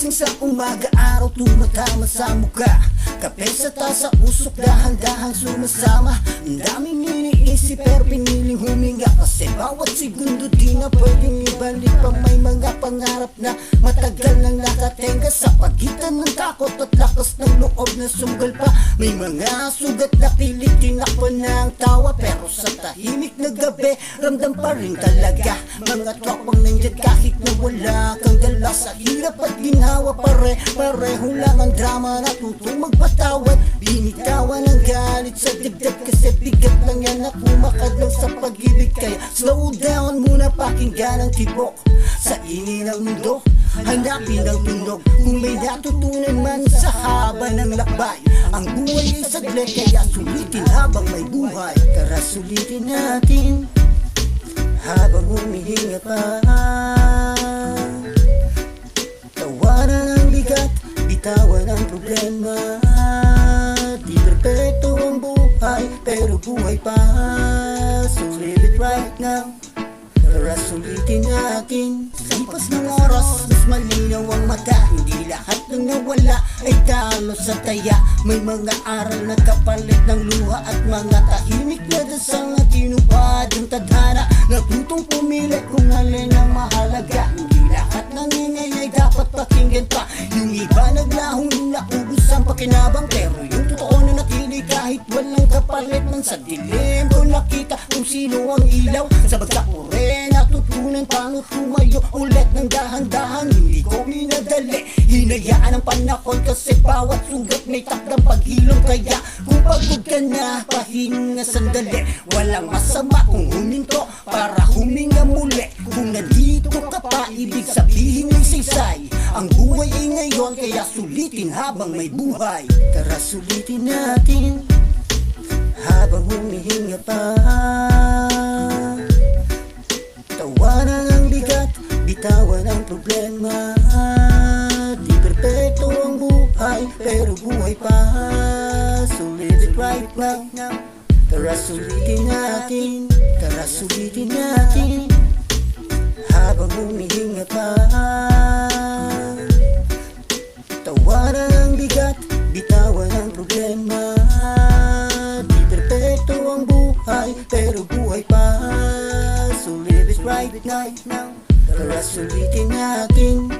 Gising sa umaga, araw tumatama sa mukha. Kape sa tasa, usok, dahan-dahang sumasama. Ang daming iniisip pero piniling huminga. Kasi bawat segundo di na pwedeng ibalik pa. May mga pangarap na matagal nang nakatenga. Sa pagitan ng takot at lakas ng loob na sunggal pa. May mga sugat na pilit, tinakpan na ang tawa. Pero sa tahimik na gabi, ramdam pa rin talaga. Mga tropang nandyan kahit na wala kang dala. Sa hirap at ginawa pareho lang ang drama. Natutong magpatawad, binitawan ang galit sa dibdib. Kasi bigat lang yan na kumakad lang sa pag-ibig. Kaya slow down muna, pakinggan ang tibok. Sa ingin ng mundo, hanapin ang tunog. Kung may natutunan man sa haba ng lakbay, ang buhay ay saglit, kaya sulitin habang may buhay. Tara sulitin natin habang humihinga pa. Tawanan ang bigat, bitawan ang problema. Di perpekto ang buhay, pero buhay pa. So live it right now, tara sulitin natin. Lipas ng oras, mas malinaw ang mata. Hindi lahat ng nawala ay talo sa taya. May mga aral na kapalit ng luha at mga tahimik na dasal na tinupad ang tadhana. Natutong pumilit kung alin ang mahalaga. Hindi lahat ng ingay ay dapat pakinggan pa. Yung iba naglahong naubos ang pakinabang, pero yung totoo na natili kahit walang kapalit. Nang sa dilim ko nakita kung sino ang ilaw. Sa bagsak ko rin natutunan paano tumayo ulit ng dahan-dahan. Hindi ko minadali, hinayaan ang panahon. Kasi bawat sugat may takdang paghilom. Kaya kung pagod ka na, pahinga sandali. Walang masama kung huminto para huminga muli. Kung nandito ka pa, ibig sabihin may saysay. Ang buhay ay ngayon, kaya sulitin habang may buhay. Tara sulitin natin habang humihinga pa. Tawanan ang bigat, bitawan ang problema. Di perpekto ang buhay, pero buhay pa. So live it right now, tara sulitin natin. Tara sulitin natin habang humihinga pa. Tawanan ang bigat, bitawan ang problema. Di perpekto ang buhay, pero buhay pa. So live it right now, tara sulitin natin.